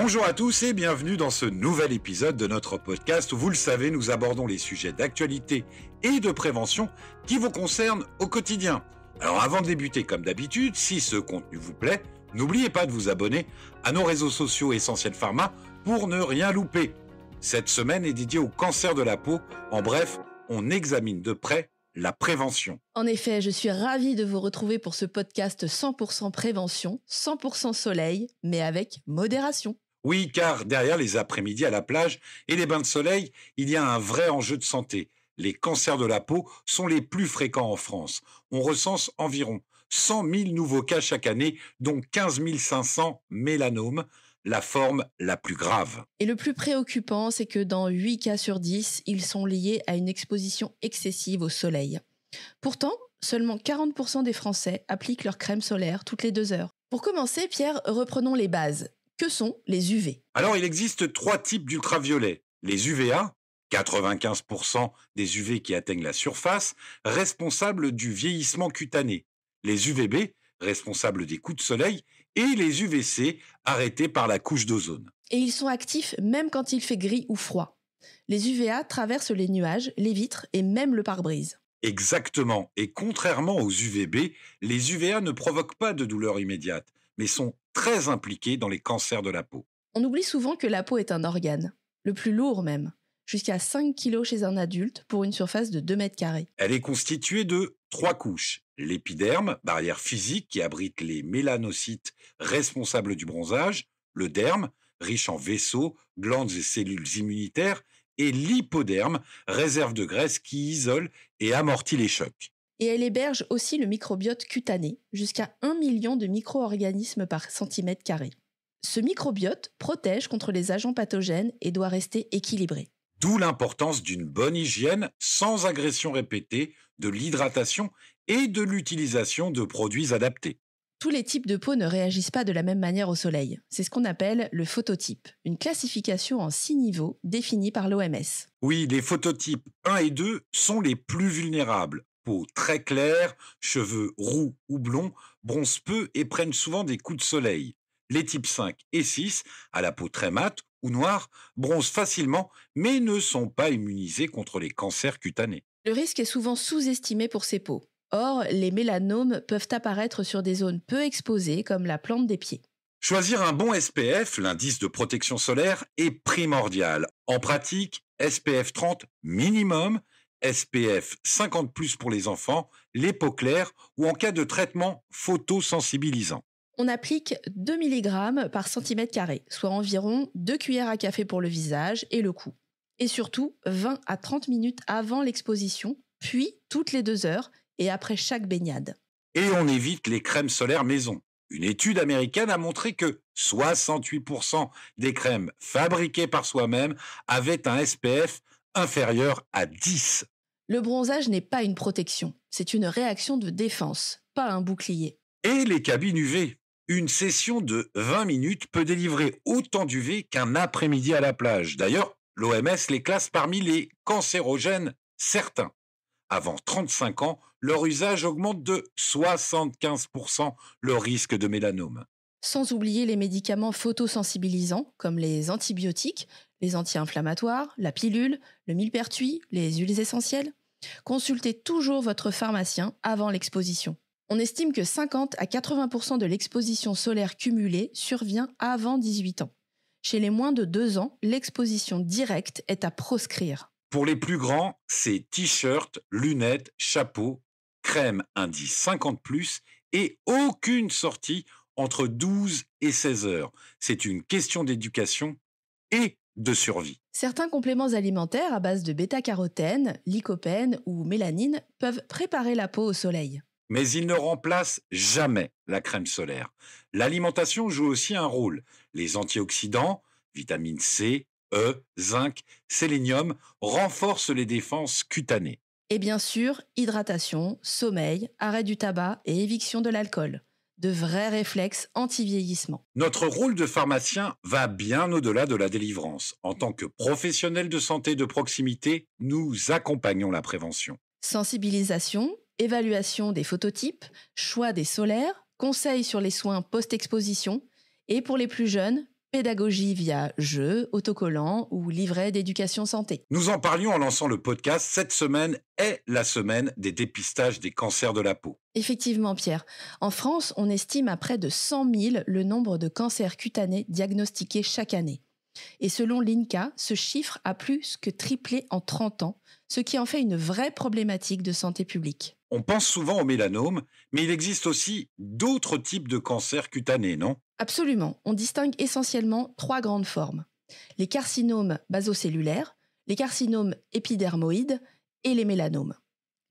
Bonjour à tous et bienvenue dans ce nouvel épisode de notre podcast où, vous le savez, nous abordons les sujets d'actualité et de prévention qui vous concernent au quotidien. Alors avant de débuter, comme d'habitude, si ce contenu vous plaît, n'oubliez pas de vous abonner à nos réseaux sociaux Essentiel Pharma pour ne rien louper. Cette semaine est dédiée au cancer de la peau. En bref, on examine de près la prévention. En effet, je suis ravie de vous retrouver pour ce podcast 100% prévention, 100% soleil, mais avec modération. Oui, car derrière les après-midi à la plage et les bains de soleil, il y a un vrai enjeu de santé. Les cancers de la peau sont les plus fréquents en France. On recense environ 100 000 nouveaux cas chaque année, dont 15 500 mélanomes, la forme la plus grave. Et le plus préoccupant, c'est que dans 8 cas sur 10, ils sont liés à une exposition excessive au soleil. Pourtant, seulement 40% des Français appliquent leur crème solaire toutes les 2 heures. Pour commencer, Pierre, reprenons les bases. Que sont les UV ? Alors, il existe 3 types d'ultraviolets. Les UVA, 95% des UV qui atteignent la surface, responsables du vieillissement cutané. Les UVB, responsables des coups de soleil, et les UVC, arrêtés par la couche d'ozone. Et ils sont actifs même quand il fait gris ou froid. Les UVA traversent les nuages, les vitres et même le pare-brise. Exactement. Et contrairement aux UVB, les UVA ne provoquent pas de douleur immédiate, mais sont très impliqués dans les cancers de la peau. On oublie souvent que la peau est un organe, le plus lourd même, jusqu'à 5 kg chez un adulte pour une surface de 2 mètres carrés. Elle est constituée de 3 couches. L'épiderme, barrière physique qui abrite les mélanocytes responsables du bronzage, le derme, riche en vaisseaux, glandes et cellules immunitaires, et l'hypoderme, réserve de graisse qui isole et amortit les chocs. Et elle héberge aussi le microbiote cutané, jusqu'à 1 million de micro-organismes par centimètre carré. Ce microbiote protège contre les agents pathogènes et doit rester équilibré. D'où l'importance d'une bonne hygiène sans agression répétée, de l'hydratation et de l'utilisation de produits adaptés. Tous les types de peau ne réagissent pas de la même manière au soleil. C'est ce qu'on appelle le phototype, une classification en 6 niveaux définie par l'OMS. Oui, les phototypes 1 et 2 sont les plus vulnérables. Peau très claire, cheveux roux ou blonds, bronzent peu et prennent souvent des coups de soleil. Les types 5 et 6, à la peau très mate ou noire, bronzent facilement mais ne sont pas immunisés contre les cancers cutanés. Le risque est souvent sous-estimé pour ces peaux. Or, les mélanomes peuvent apparaître sur des zones peu exposées comme la plante des pieds. Choisir un bon SPF, l'indice de protection solaire, est primordial. En pratique, SPF 30 minimum, SPF 50+ pour les enfants, les peaux claires ou en cas de traitement photosensibilisant. On applique 2 mg par centimètre carré, soit environ 2 cuillères à café pour le visage et le cou. Et surtout, 20 à 30 minutes avant l'exposition, puis toutes les 2 heures et après chaque baignade. Et on évite les crèmes solaires maison. Une étude américaine a montré que 68% des crèmes fabriquées par soi-même avaient un SPF inférieur à 10. Le bronzage n'est pas une protection, c'est une réaction de défense, pas un bouclier. Et les cabines UV. Une session de 20 minutes peut délivrer autant d'UV qu'un après-midi à la plage. D'ailleurs, l'OMS les classe parmi les cancérogènes certains. Avant 35 ans, leur usage augmente de 75% le risque de mélanome. Sans oublier les médicaments photosensibilisants comme les antibiotiques, les anti-inflammatoires, la pilule, le millepertuis, les huiles essentielles. Consultez toujours votre pharmacien avant l'exposition. On estime que 50 à 80% de l'exposition solaire cumulée survient avant 18 ans. Chez les moins de 2 ans, l'exposition directe est à proscrire. Pour les plus grands, c'est t-shirt, lunettes, chapeau, crème indice 50+, et aucune sortie entre 12 et 16 heures. C'est une question d'éducation et de survie. Certains compléments alimentaires à base de bêta-carotène, lycopène ou mélanine peuvent préparer la peau au soleil. Mais ils ne remplacent jamais la crème solaire. L'alimentation joue aussi un rôle. Les antioxydants, vitamine C, E, zinc, sélénium renforcent les défenses cutanées. Et bien sûr, hydratation, sommeil, arrêt du tabac et éviction de l'alcool. De vrais réflexes anti-vieillissement. Notre rôle de pharmacien va bien au-delà de la délivrance. En tant que professionnels de santé de proximité, nous accompagnons la prévention. Sensibilisation, évaluation des phototypes, choix des solaires, conseils sur les soins post-exposition et pour les plus jeunes, Pédagogie via jeux, autocollants ou livrets d'éducation santé. Nous en parlions en lançant le podcast. Cette semaine est la semaine des dépistages des cancers de la peau. Effectivement, Pierre. En France, on estime à près de 100 000 le nombre de cancers cutanés diagnostiqués chaque année. Et selon l'INCa, ce chiffre a plus que triplé en 30 ans, ce qui en fait une vraie problématique de santé publique. On pense souvent au mélanome, mais il existe aussi d'autres types de cancers cutanés, non ? Absolument. On distingue essentiellement 3 grandes formes. Les carcinomes basocellulaires, les carcinomes épidermoïdes et les mélanomes.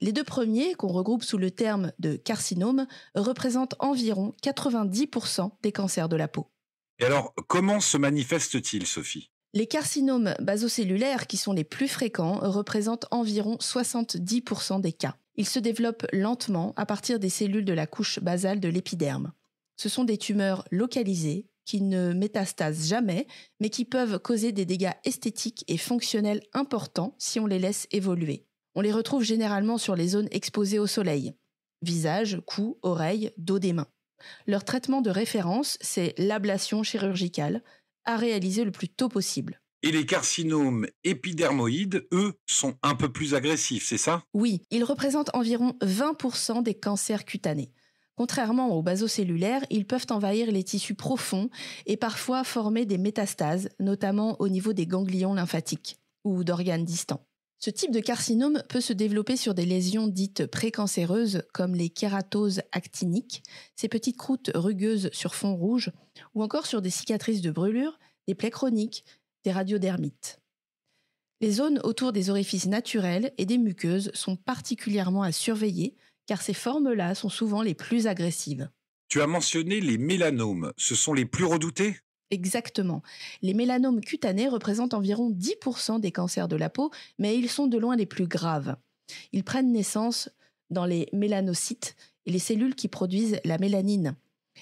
Les 2 premiers, qu'on regroupe sous le terme de carcinome, représentent environ 90% des cancers de la peau. Et alors, comment se manifestent-ils, Sophie ? Les carcinomes basocellulaires, qui sont les plus fréquents, représentent environ 70% des cas. Ils se développent lentement à partir des cellules de la couche basale de l'épiderme. Ce sont des tumeurs localisées qui ne métastasent jamais, mais qui peuvent causer des dégâts esthétiques et fonctionnels importants si on les laisse évoluer. On les retrouve généralement sur les zones exposées au soleil. Visage, cou, oreilles, dos des mains. Leur traitement de référence, c'est l'ablation chirurgicale, à réaliser le plus tôt possible. Et les carcinomes épidermoïdes, eux, sont un peu plus agressifs, c'est ça ? Oui, ils représentent environ 20% des cancers cutanés. Contrairement aux basocellulaires, ils peuvent envahir les tissus profonds et parfois former des métastases, notamment au niveau des ganglions lymphatiques ou d'organes distants. Ce type de carcinome peut se développer sur des lésions dites précancéreuses comme les kératoses actiniques, ces petites croûtes rugueuses sur fond rouge, ou encore sur des cicatrices de brûlure, des plaies chroniques, des radiodermites. Les zones autour des orifices naturels et des muqueuses sont particulièrement à surveiller car ces formes-là sont souvent les plus agressives. Tu as mentionné les mélanomes, ce sont les plus redoutés ? Exactement. Les mélanomes cutanés représentent environ 10% des cancers de la peau, mais ils sont de loin les plus graves. Ils prennent naissance dans les mélanocytes et les cellules qui produisent la mélanine.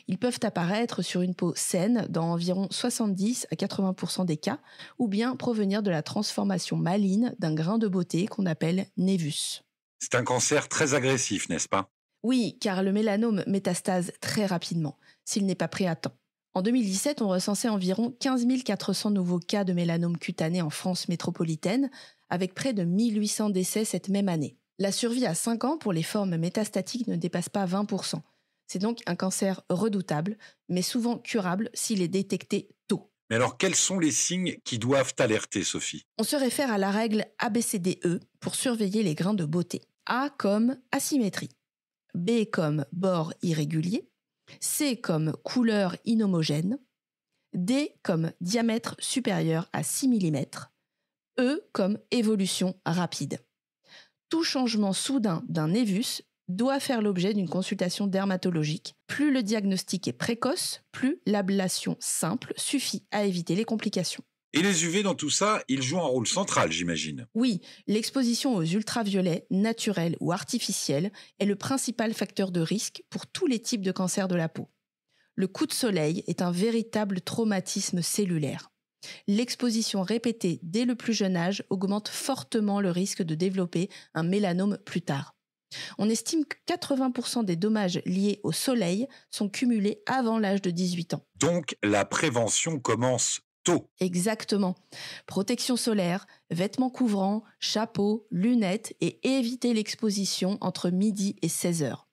Ils peuvent apparaître sur une peau saine dans environ 70 à 80% des cas, ou bien provenir de la transformation maligne d'un grain de beauté qu'on appelle névus. C'est un cancer très agressif, n'est-ce pas ? Oui, car le mélanome métastase très rapidement, s'il n'est pas pris à temps. En 2017, on recensait environ 15 400 nouveaux cas de mélanome cutané en France métropolitaine, avec près de 1800 décès cette même année. La survie à 5 ans pour les formes métastatiques ne dépasse pas 20%. C'est donc un cancer redoutable, mais souvent curable s'il est détecté tôt. Mais alors, quels sont les signes qui doivent alerter, Sophie ? On se réfère à la règle ABCDE pour surveiller les grains de beauté. A comme asymétrie, B comme bord irrégulier, C comme couleur inhomogène, D comme diamètre supérieur à 6 mm, E comme évolution rapide. Tout changement soudain d'un névus doit faire l'objet d'une consultation dermatologique. Plus le diagnostic est précoce, plus l'ablation simple suffit à éviter les complications. Et les UV dans tout ça, ils jouent un rôle central, j'imagine. Oui, l'exposition aux ultraviolets, naturels ou artificiels, est le principal facteur de risque pour tous les types de cancers de la peau. Le coup de soleil est un véritable traumatisme cellulaire. L'exposition répétée dès le plus jeune âge augmente fortement le risque de développer un mélanome plus tard. On estime que 80% des dommages liés au soleil sont cumulés avant l'âge de 18 ans. Donc, la prévention commence tôt. Exactement. Protection solaire, vêtements couvrants, chapeau, lunettes et éviter l'exposition entre midi et 16 heures.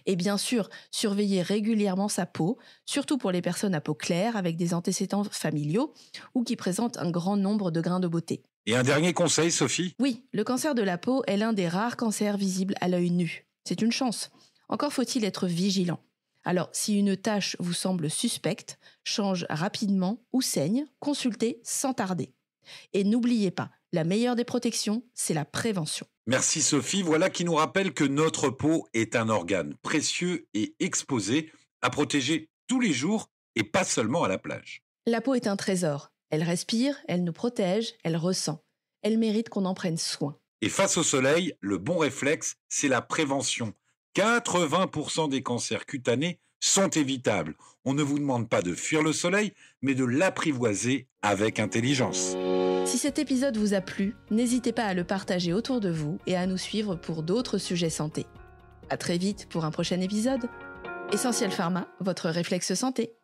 Et bien sûr, surveiller régulièrement sa peau, surtout pour les personnes à peau claire avec des antécédents familiaux ou qui présentent un grand nombre de grains de beauté. Et un dernier conseil, Sophie ? Oui, le cancer de la peau est l'un des rares cancers visibles à l'œil nu. C'est une chance. Encore faut-il être vigilant. Alors, si une tache vous semble suspecte, change rapidement ou saigne, consultez sans tarder. Et n'oubliez pas, la meilleure des protections, c'est la prévention. Merci Sophie, voilà qui nous rappelle que notre peau est un organe précieux et exposé à protéger tous les jours et pas seulement à la plage. La peau est un trésor. Elle respire, elle nous protège, elle ressent. Elle mérite qu'on en prenne soin. Et face au soleil, le bon réflexe, c'est la prévention. 80% des cancers cutanés sont évitables. On ne vous demande pas de fuir le soleil, mais de l'apprivoiser avec intelligence. Si cet épisode vous a plu, n'hésitez pas à le partager autour de vous et à nous suivre pour d'autres sujets santé. À très vite pour un prochain épisode. Essentiel Pharma, votre réflexe santé.